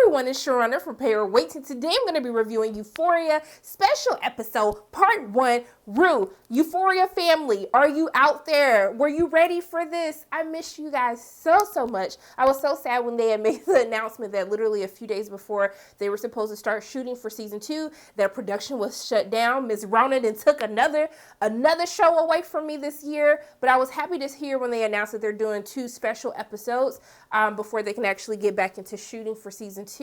everyone, it's Sharona from Pay or Wait. And today I'm going to be reviewing Euphoria special episode part 1, Rue. Euphoria family, are you out there? Were you ready for this? I miss you guys so much. I was so sad when they had made the announcement that literally a few days before they were supposed to start shooting for season 2, their production was shut down. Ms. Ronan and took another show away from me this year, but I was happy to hear when they announced that they're doing 2 special episodes before they can actually get back into shooting for season 2.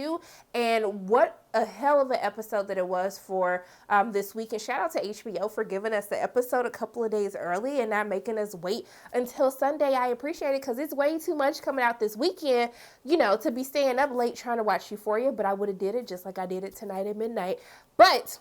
And what a hell of an episode that it was for this week. And shout out to HBO for giving us the episode a couple of days early and not making us wait until Sunday. I appreciate it because it's way too much coming out this weekend, you know, to be staying up late trying to watch Euphoria. But I would have did it just like I did it tonight at midnight. But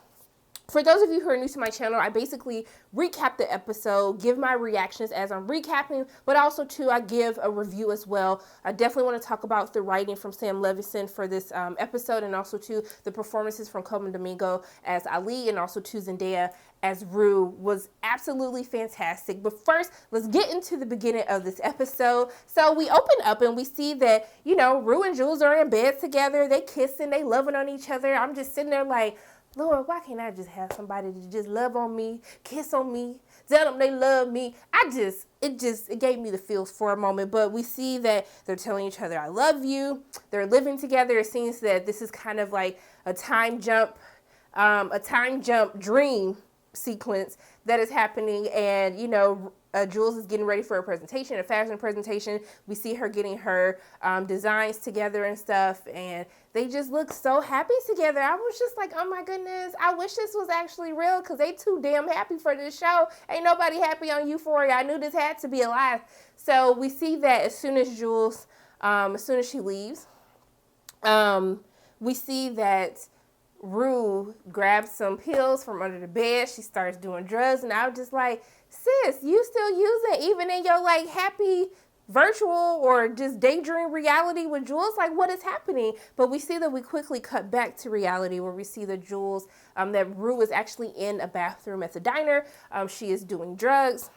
for those of you who are new to my channel, I basically recap the episode, give my reactions as I'm recapping, but also too, I give a review as well. I definitely want to talk about the writing from Sam Levinson for this episode, and also too, the performances from Coleman Domingo as Ali, and also too, Zendaya as Rue was absolutely fantastic. But first, let's get into the beginning of this episode. So we open up and we see that, you know, Rue and Jules are in bed together. They kissing, they loving on each other. I'm just sitting there like, Lord, why can't I just have somebody to just love on me, kiss on me, tell them they love me? It gave me the feels for a moment. But we see that they're telling each other, I love you. They're living together. It seems that this is kind of like a time jump dream sequence that is happening. And, you know, Jules is getting ready for a presentation, a fashion presentation. We see her getting her designs together and stuff, and they just look so happy together. I was just like, oh my goodness, I wish this was actually real because they too damn happy for this show. Ain't nobody happy on Euphoria. I knew this had to be a lie. So we see that as soon as she leaves, we see that Rue grabs some pills from under the bed. She starts doing drugs, and I was just like, sis, you still use it even in your like happy virtual or just daydream reality with Jules? Like, what is happening? But we see that we quickly cut back to reality where we see that Jules, that Rue is actually in a bathroom at the diner. She is doing drugs.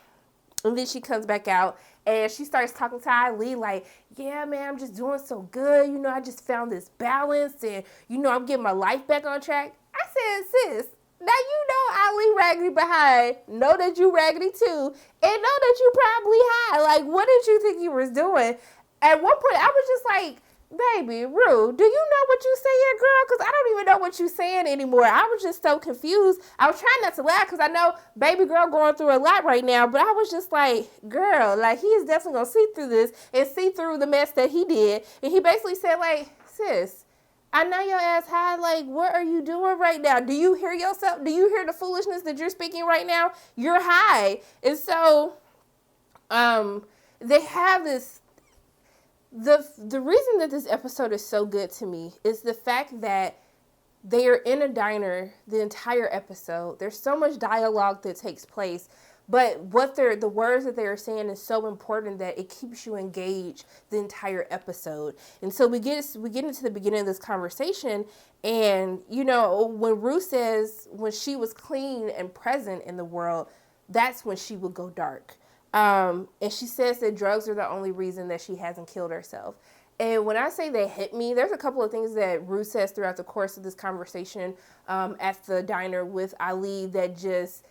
And then she comes back out and she starts talking to Ali like, yeah, man, I'm just doing so good. You know, I just found this balance and, you know, I'm getting my life back on track. I said, sis, now you know Ali raggedy behind, know that you raggedy too, and know that you probably high. Like, what did you think you was doing? At one point, I was just like, baby, Rue, do you know what you saying, girl? Because I don't even know what you saying anymore. I was just so confused. I was trying not to laugh because I know baby girl going through a lot right now, but I was just like, girl, like, he is definitely going to see through this and see through the mess that he did. And he basically said, like, sis, I know your ass high. Like, what are you doing right now? Do you hear yourself? Do you hear the foolishness that you're speaking right now? You're high. And so they have this. The reason that this episode is so good to me is the fact that they are in a diner the entire episode. There's so much dialogue that takes place, but the words that they are saying is so important that it keeps you engaged the entire episode. And so we get into the beginning of this conversation, and you know, when Rue says when she was clean and present in the world, that's when she would go dark. And she says that drugs are the only reason that she hasn't killed herself. And when I say they hit me, there's a couple of things that Rue says throughout the course of this conversation at the diner with Ali that just,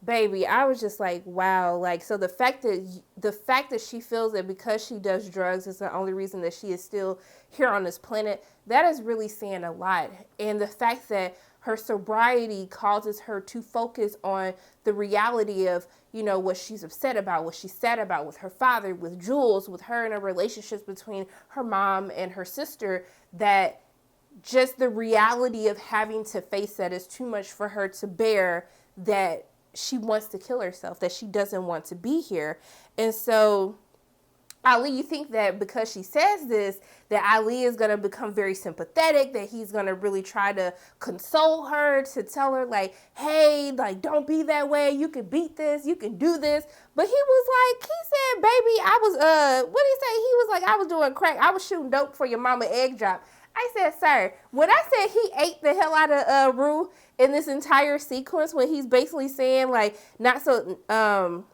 baby, I was just like, wow. Like, so the fact that she feels that because she does drugs is the only reason that she is still here on this planet, that is really saying a lot. And the fact that her sobriety causes her to focus on the reality of, you know, what she's upset about, what she's sad about with her father, with Jules, with her and her relationships between her mom and her sister, that just the reality of having to face that is too much for her to bear, that she wants to kill herself, that she doesn't want to be here. And so Ali, you think that because she says this, that Ali is going to become very sympathetic, that he's going to really try to console her, to tell her like, hey, like, don't be that way. You can beat this. You can do this. But he was like, he said, baby, I was, what did he say? He was like, I was doing crack. I was shooting dope for your mama egg drop. I said, sir, when I said he ate the hell out of Rue, in this entire sequence when he's basically saying like, not so,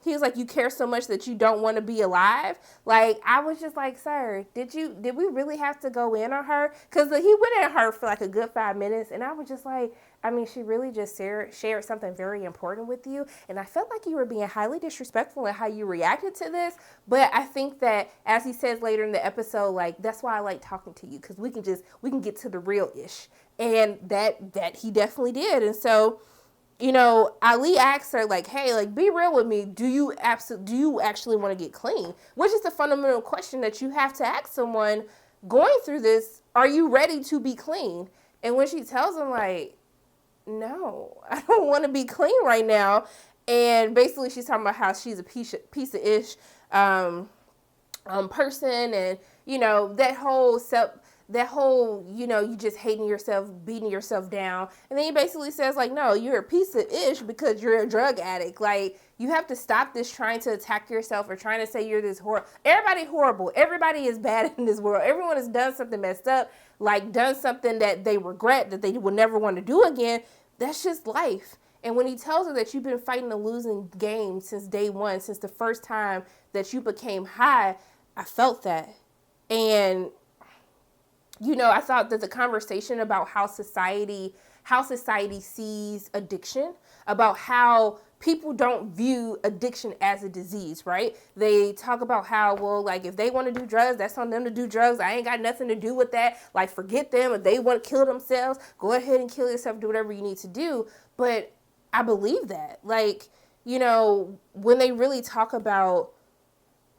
he was like, you care so much that you don't want to be alive. Like, I was just like, sir, did we really have to go in on her? Because he went at her for like a good 5 minutes, and I was just like, I mean, she really just shared something very important with you. And I felt like you were being highly disrespectful in how you reacted to this. But I think that, as he says later in the episode, like, that's why I like talking to you, because we can get to the real ish. And that he definitely did. And so, you know, Ali asks her, like, hey, like, be real with me. Do you actually want to get clean? Which is the fundamental question that you have to ask someone going through this. Are you ready to be clean? And when she tells him, like, no, I don't want to be clean right now. And basically she's talking about how she's a piece of ish person, and, you know, that whole, you know, you just hating yourself, beating yourself down. And then he basically says, like, no, you're a piece of ish because you're a drug addict. Like, you have to stop this trying to attack yourself or trying to say you're this horrible. Everybody horrible. Everybody is bad in this world. Everyone has done something messed up, like done something that they regret, that they will never want to do again. That's just life. And when he tells her that you've been fighting a losing game since day one, since the first time that you became high, I felt that. And, you know, I thought that the conversation about how society sees addiction, about how people don't view addiction as a disease, right? They talk about how, well, like, if they want to do drugs, that's on them to do drugs. I ain't got nothing to do with that. Like, forget them. If they want to kill themselves, go ahead and kill yourself, do whatever you need to do. But I believe that. Like, you know, when they really talk about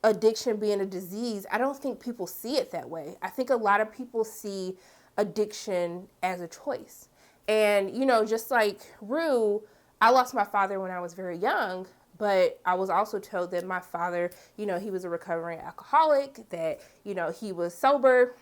addiction being a disease, I don't think people see it that way. I think a lot of people see addiction as a choice. And, you know, just like Rue, I lost my father when I was very young, but I was also told that my father, you know, he was a recovering alcoholic, that, you know, he was sober,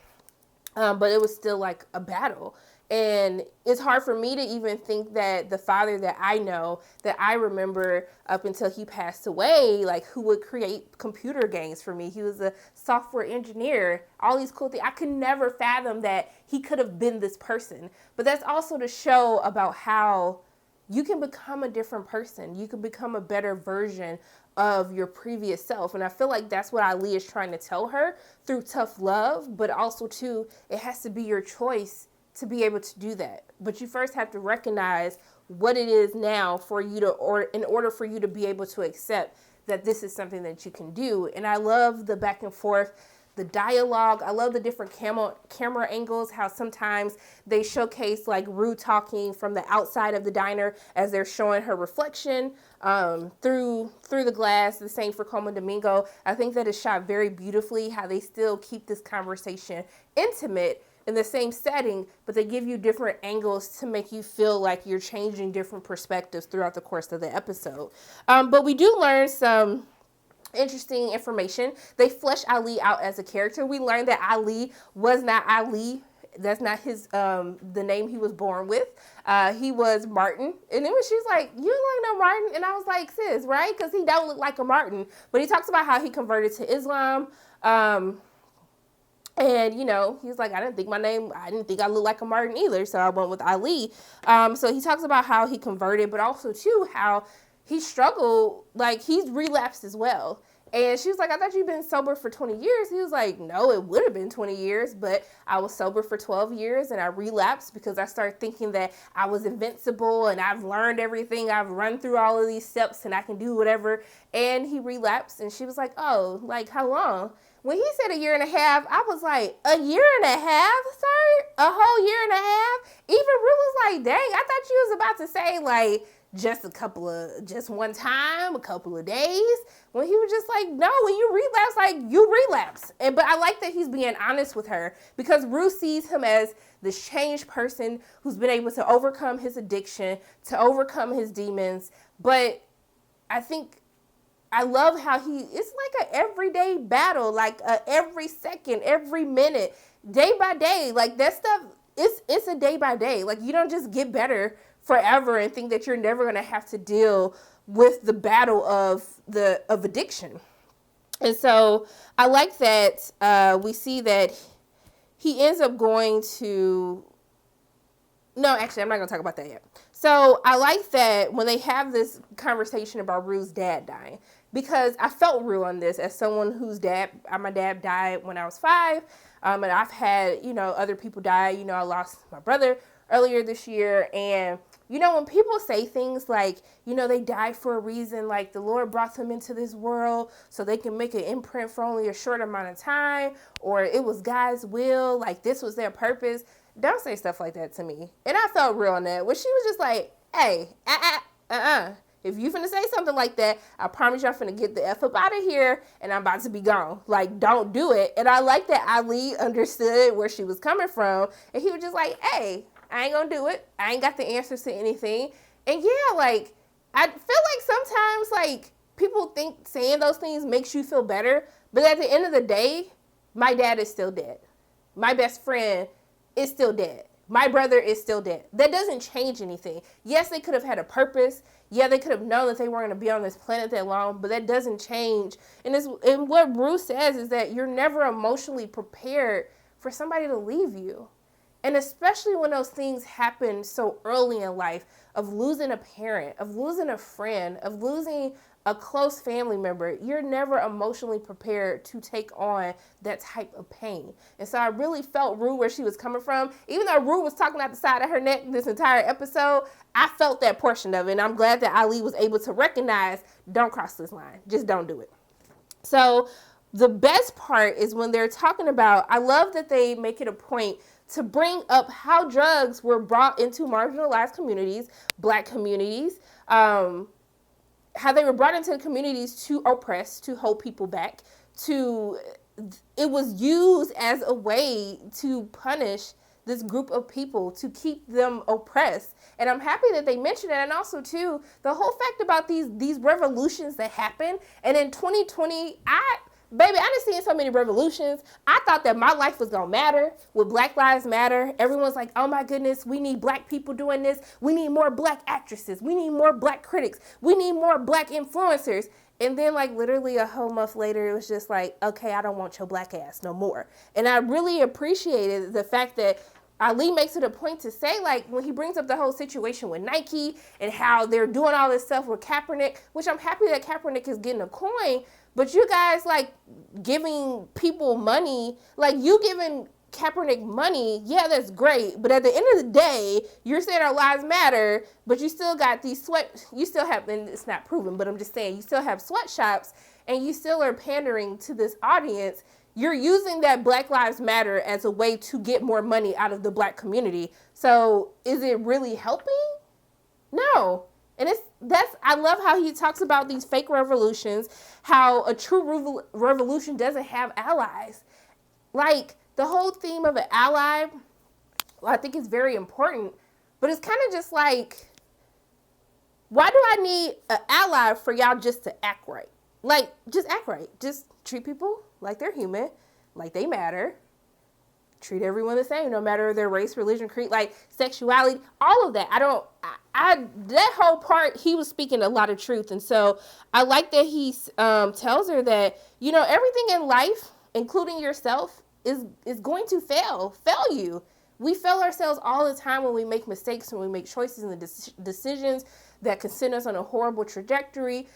but it was still like a battle. And it's hard for me to even think that the father that I know, that I remember up until he passed away, like, who would create computer games for me. He was a software engineer, all these cool things. I could never fathom that he could have been this person. But that's also to show about how you can become a different person. You can become a better version of your previous self. And I feel like that's what Ali is trying to tell her through tough love, but also too, it has to be your choice to be able to do that. But you first have to recognize what it is now for you to, or in order for you to be able to accept that this is something that you can do. And I love the back and forth, the dialogue. I love the different camera angles, how sometimes they showcase like Rue talking from the outside of the diner as they're showing her reflection through the glass. The same for Como Domingo. I think that is shot very beautifully, how they still keep this conversation intimate in the same setting, but they give you different angles to make you feel like you're changing different perspectives throughout the course of the episode. But we do learn some interesting information. They flesh Ali out as a character. We learned that Ali was not Ali. That's not his the name he was born with. He was Martin. And then when she's like, you look like no Martin. And I was like, sis, right? Because he don't look like a Martin. But he talks about how he converted to Islam. And, you know, he was like, I didn't think I looked like a Martin either. So I went with Ali. So he talks about how he converted, but also too, how he struggled, like he's relapsed as well. And she was like, I thought you'd been sober for 20 years. He was like, no, it would have been 20 years, but I was sober for 12 years and I relapsed because I started thinking that I was invincible and I've learned everything. I've run through all of these steps and I can do whatever. And he relapsed, and she was like, oh, like how long? When he said 1.5 years, I was like, 1.5 years, sir? A whole year and a half? Even Rue was like, dang, I thought you was about to say like just one time, a couple of days. When he was just like, no, when you relapse, like you relapse. But I like that he's being honest with her, because Rue sees him as this changed person who's been able to overcome his addiction, to overcome his demons. But I love how it's like an everyday battle, like every second, every minute, day by day. Like that stuff, it's a day by day. Like you don't just get better forever and think that you're never going to have to deal with the battle of addiction. And so I like that we see that he ends up going to, no, actually, I'm not going to talk about that yet. So I like that when they have this conversation about Rue's dad dying, because I felt Rue on this as someone whose my dad died when I was 5. And I've had, other people die. I lost my brother earlier this year. And, when people say things like, they died for a reason, like the Lord brought them into this world so they can make an imprint for only a short amount of time, or it was God's will, like this was their purpose. Don't say stuff like that to me. And I felt real on that, where she was just like, hey, if you finna say something like that, I promise you I'm finna get the F up out of here and I'm about to be gone. Like, don't do it. And I like that Ali understood where she was coming from. And he was just like, hey, I ain't gonna do it. I ain't got the answers to anything. And yeah, like, I feel like sometimes, like, people think saying those things makes you feel better. But at the end of the day, my dad is still dead. My best friend is still dead. My brother is still dead. That doesn't change anything. Yes, they could have had a purpose. Yeah, they could have known that they weren't going to be on this planet that long, but that doesn't change. And what Bruce says is that you're never emotionally prepared for somebody to leave you. And especially when those things happen so early in life, of losing a parent, of losing a friend, of losing a close family member, you're never emotionally prepared to take on that type of pain. And so I really felt Rue where she was coming from. Even though Rue was talking out the side of her neck this entire episode, I felt that portion of it. And I'm glad that Ali was able to recognize, don't cross this line. Just don't do it. So the best part is when they're talking about, I love that they make it a point to bring up how drugs were brought into marginalized communities, Black communities, how they were brought into the communities to oppress, to hold people back, it was used as a way to punish this group of people, to keep them oppressed. And I'm happy that they mentioned it. And also, too, the whole fact about these revolutions that happen. And in 2020, I done seen so many revolutions. I thought that my life was going to matter with Black Lives Matter. Everyone's like, oh my goodness, we need Black people doing this. We need more Black actresses. We need more Black critics. We need more Black influencers. And then like literally a whole month later, it was just like, okay, I don't want your Black ass no more. And I really appreciated the fact that Ali makes it a point to say, like, when he brings up the whole situation with Nike and how they're doing all this stuff with Kaepernick, which I'm happy that Kaepernick is getting a coin, but you guys, like, giving people money, like, you giving Kaepernick money, yeah, that's great, but at the end of the day, you're saying our lives matter, but you still got these you still have, and it's not proven, but I'm just saying, you still have sweatshops, and you still are pandering to this audience. You're using that Black Lives Matter as a way to get more money out of the Black community. So is it really helping? No. And I love how he talks about these fake revolutions, how a true revolution doesn't have allies. Like, the whole theme of an ally, well, I think is very important, but it's kind of just like, why do I need an ally for y'all just to act right? Like, just act right. Just treat people like they're human, like they matter. Treat everyone the same, no matter their race, religion, creed, like sexuality, all of that. That whole part, he was speaking a lot of truth. And so I like that he tells her that, everything in life, including yourself, is going to fail you. We fail ourselves all the time when we make mistakes, when we make choices and decisions that can send us on a horrible trajectory.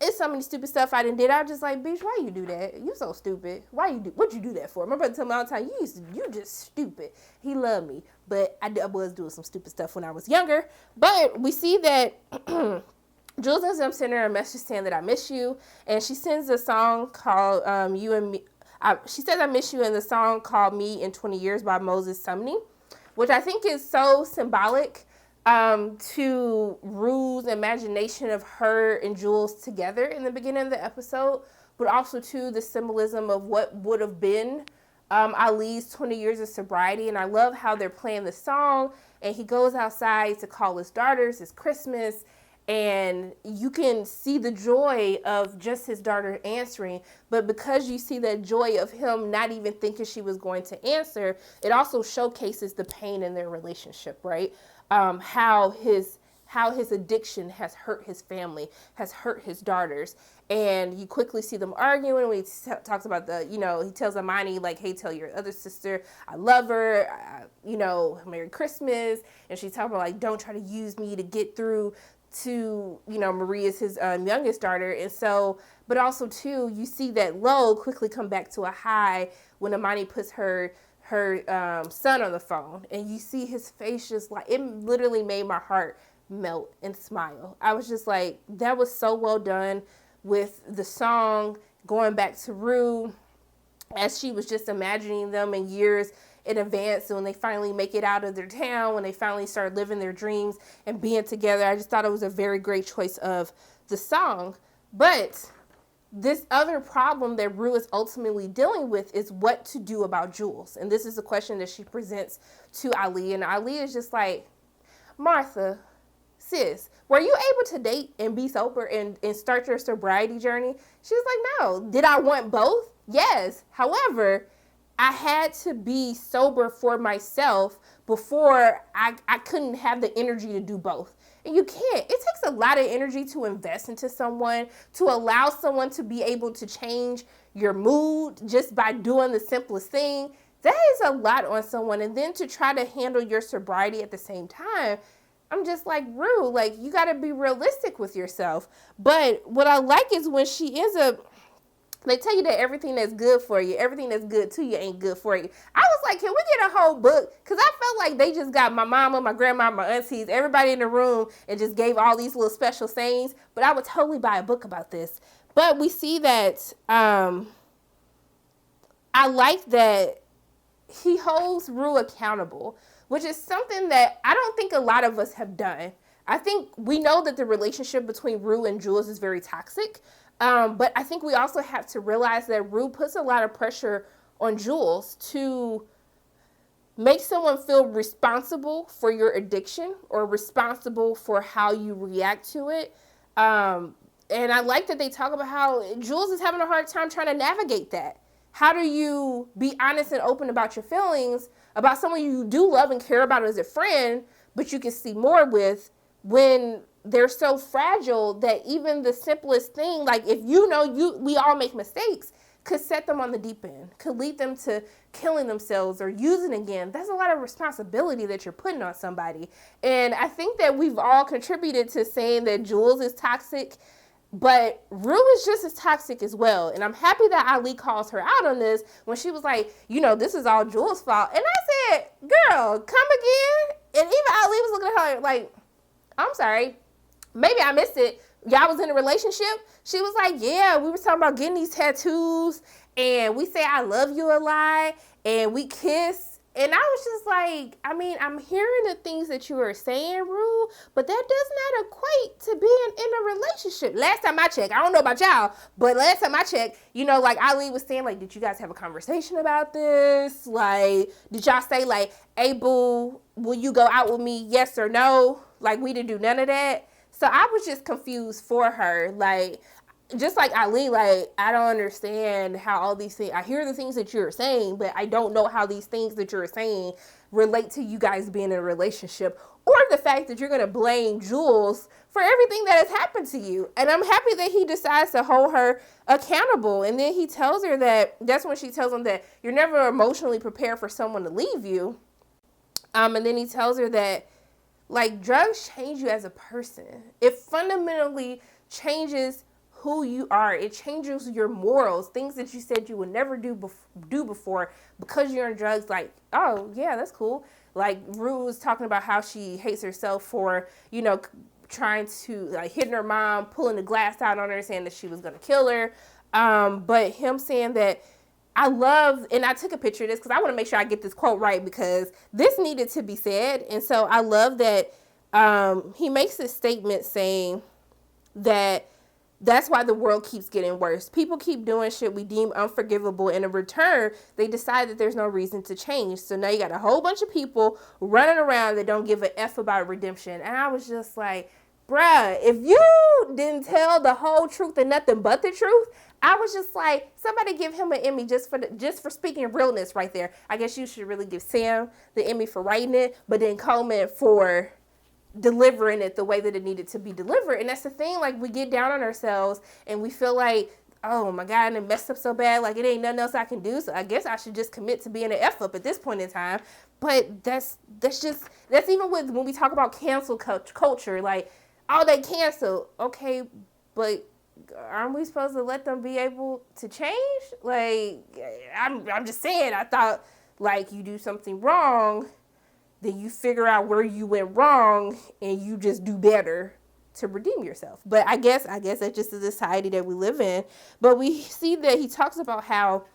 It's so many stupid stuff I did. I was just like, bitch, why you do that? You so stupid. What'd you do that for? My brother told me all the time, you just stupid. He loved me. But I was doing some stupid stuff when I was younger. But we see that Jules ends up sending her a message saying that I miss you. And she sends a song called You and Me. She says I miss you in the song called Me in 20 Years by Moses Sumney, which I think is so symbolic to Rue's imagination of her and Jules together in the beginning of the episode, but also to the symbolism of what would have been Ali's 20 years of sobriety. And I love how they're playing the song, and he goes outside to call his daughters. It's Christmas, and you can see the joy of just his daughter answering. But because you see that joy of him not even thinking she was going to answer, it also showcases the pain in their relationship, right? How his addiction has hurt his family, has hurt his daughters. And you quickly see them arguing when he talks about he tells Imani, like, hey, tell your other sister I love her, Merry Christmas. And she's talking about, like, don't try to use me to get through to, Maria's his youngest daughter. And so, but also, too, you see that low quickly come back to a high when Imani puts her son on the phone. And you see his face just like, it literally made my heart melt and smile. I was just like, that was so well done. With the song going back to Rue, as she was just imagining them in years in advance, and when they finally make it out of their town, when they finally start living their dreams and being together. I just thought it was a very great choice of the song. But this other problem that Rue is ultimately dealing with is what to do about Jules. And this is a question that she presents to Ali. And Ali is just like, Martha, sis, were you able to date and be sober and start your sobriety journey? She was like, no. Did I want both? Yes. However, I had to be sober for myself before I couldn't have the energy to do both. And you can't. It takes a lot of energy to invest into someone, to allow someone to be able to change your mood just by doing the simplest thing. That is a lot on someone. And then to try to handle your sobriety at the same time, I'm just like, Rue, like, you got to be realistic with yourself. But what I like is when she ends up, they tell you that everything that's good for you, everything that's good to you ain't good for you. I was like, can we get a whole book? Because I felt like they just got my mama, my grandma, my aunties, everybody in the room and just gave all these little special sayings. But I would totally buy a book about this. But we see that I like that he holds Rue accountable, which is something that I don't think a lot of us have done. I think we know that the relationship between Rue and Jules is very toxic, but I think we also have to realize that Rue puts a lot of pressure on Jules to make someone feel responsible for your addiction or responsible for how you react to it. And I like that they talk about how Jules is having a hard time trying to navigate that. How do you be honest and open about your feelings about someone you do love and care about as a friend, but you can see more with, when they're so fragile that even the simplest thing, like if we all make mistakes, could set them on the deep end, could lead them to killing themselves or using again. That's a lot of responsibility that you're putting on somebody. And I think that we've all contributed to saying that Jules is toxic, but Rue is just as toxic as well. And I'm happy that Ali calls her out on this when she was like, this is all Jules' fault. And I said, girl, come again? And even Ali was looking at her like, I'm sorry, maybe I missed it. Y'all was in a relationship? She was like, yeah, we were talking about getting these tattoos and we say I love you a lot and we kiss. And I was just like, I'm hearing the things that you are saying, Rue, but that does not equate to being in a relationship. Last time I checked, I don't know about y'all, but last time I checked, like Ali was saying, like, did you guys have a conversation about this? Like, did y'all say, like, hey, boo, will you go out with me? Yes or no? Like, we didn't do none of that. So I was just confused for her. Like, just like Ali, like, I don't understand how all these things, I hear the things that you're saying, but I don't know how these things that you're saying relate to you guys being in a relationship, or the fact that you're going to blame Jules for everything that has happened to you. And I'm happy that he decides to hold her accountable. And then he tells her that's when she tells him that you're never emotionally prepared for someone to leave you. And then he tells her that, like, drugs change you as a person. It fundamentally changes who you are. It changes your morals, things that you said you would never do before because you're on drugs. Like, oh yeah, that's cool. Like Rue was talking about how she hates herself for, trying to, like, hitting her mom, pulling the glass out on her, saying that she was going to kill her. But him saying that, I love, and I took a picture of this because I want to make sure I get this quote right because this needed to be said. And so I love that he makes this statement saying that that's why the world keeps getting worse. People keep doing shit we deem unforgivable, and in return, they decide that there's no reason to change. So now you got a whole bunch of people running around that don't give a F about redemption. And I was just like, bruh, if you didn't tell the whole truth and nothing but the truth, I was just like, somebody give him an Emmy just for speaking realness right there. I guess you should really give Sam the Emmy for writing it, but then Coleman for delivering it the way that it needed to be delivered. And that's the thing, like, we get down on ourselves and we feel like, oh my God, and it messed up so bad, like it ain't nothing else I can do, so I guess I should just commit to being an F up at this point in time. But that's even with when we talk about cancel culture, like, oh, they cancel, okay, but aren't we supposed to let them be able to change? Like, I'm just saying, I thought, like, you do something wrong, then you figure out where you went wrong and you just do better to redeem yourself. But I guess that's just the society that we live in. But we see that he talks about how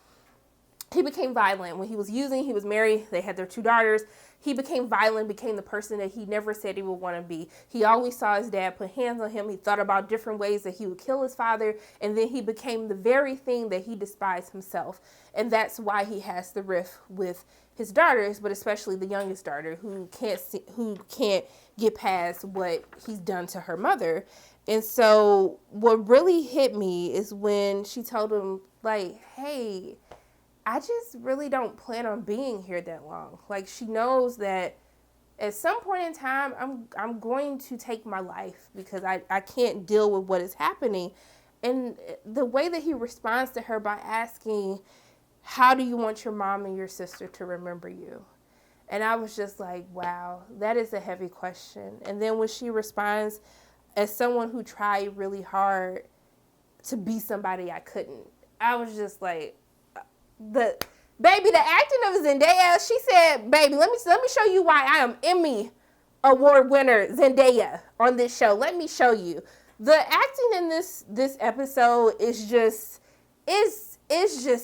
he became violent when he was married, they had their 2 daughters. He became violent, became the person that he never said he would want to be. He always saw his dad put hands on him. He thought about different ways that he would kill his father. And then he became the very thing that he despised himself. And that's why he has the rift with his daughters, but especially the youngest daughter who can't get past what he's done to her mother. And so what really hit me is when she told him, like, hey, I just really don't plan on being here that long. Like, she knows that at some point in time, I'm going to take my life because I can't deal with what is happening. And the way that he responds to her by asking, how do you want your mom and your sister to remember you? And I was just like, wow, that is a heavy question. And then when she responds, as someone who tried really hard to be somebody I couldn't, I was just like, the acting of Zendaya, she said, baby, let me show you why I am Emmy award winner Zendaya on this show. Let me show you. The acting in this episode is just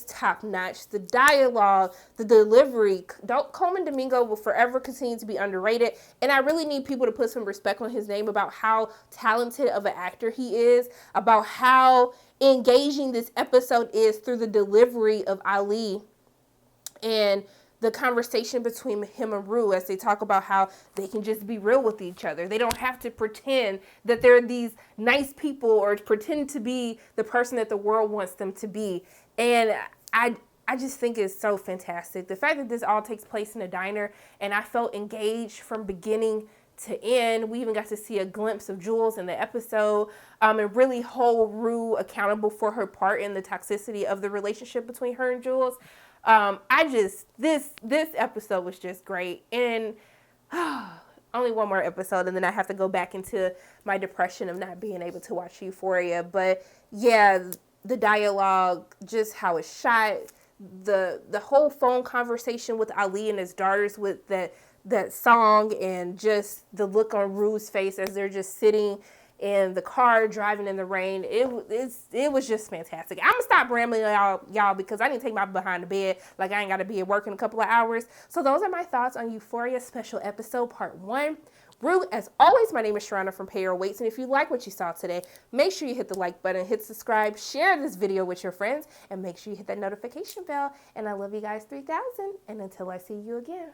top notch. The dialogue, the delivery. Coleman Domingo will forever continue to be underrated, and I really need people to put some respect on his name about how talented of an actor he is, about how engaging this episode is through the delivery of Ali and the conversation between him and Rue as they talk about how they can just be real with each other. They don't have to pretend that they're these nice people or pretend to be the person that the world wants them to be. And I just think it's so fantastic. The fact that this all takes place in a diner and I felt engaged from beginning to end. We even got to see a glimpse of Jules in the episode and really hold Rue accountable for her part in the toxicity of the relationship between her and Jules. This episode was just great. And only one more episode and then I have to go back into my depression of not being able to watch Euphoria. But yeah, the dialogue, just how it's shot, the whole phone conversation with Ali and his daughters with that song, and just the look on Rue's face as they're just sitting in the car driving in the rain. It was just fantastic. I'm gonna stop rambling y'all because I need to take my behind the bed. Like, I ain't gotta be at work in a couple of hours. So those are my thoughts on Euphoria special episode part 1. Rue, as always, my name is Sharana from Pay Your Weights, and if you like what you saw today, make sure you hit the like button, hit subscribe, share this video with your friends, and make sure you hit that notification bell. And I love you guys 3000, and until I see you again.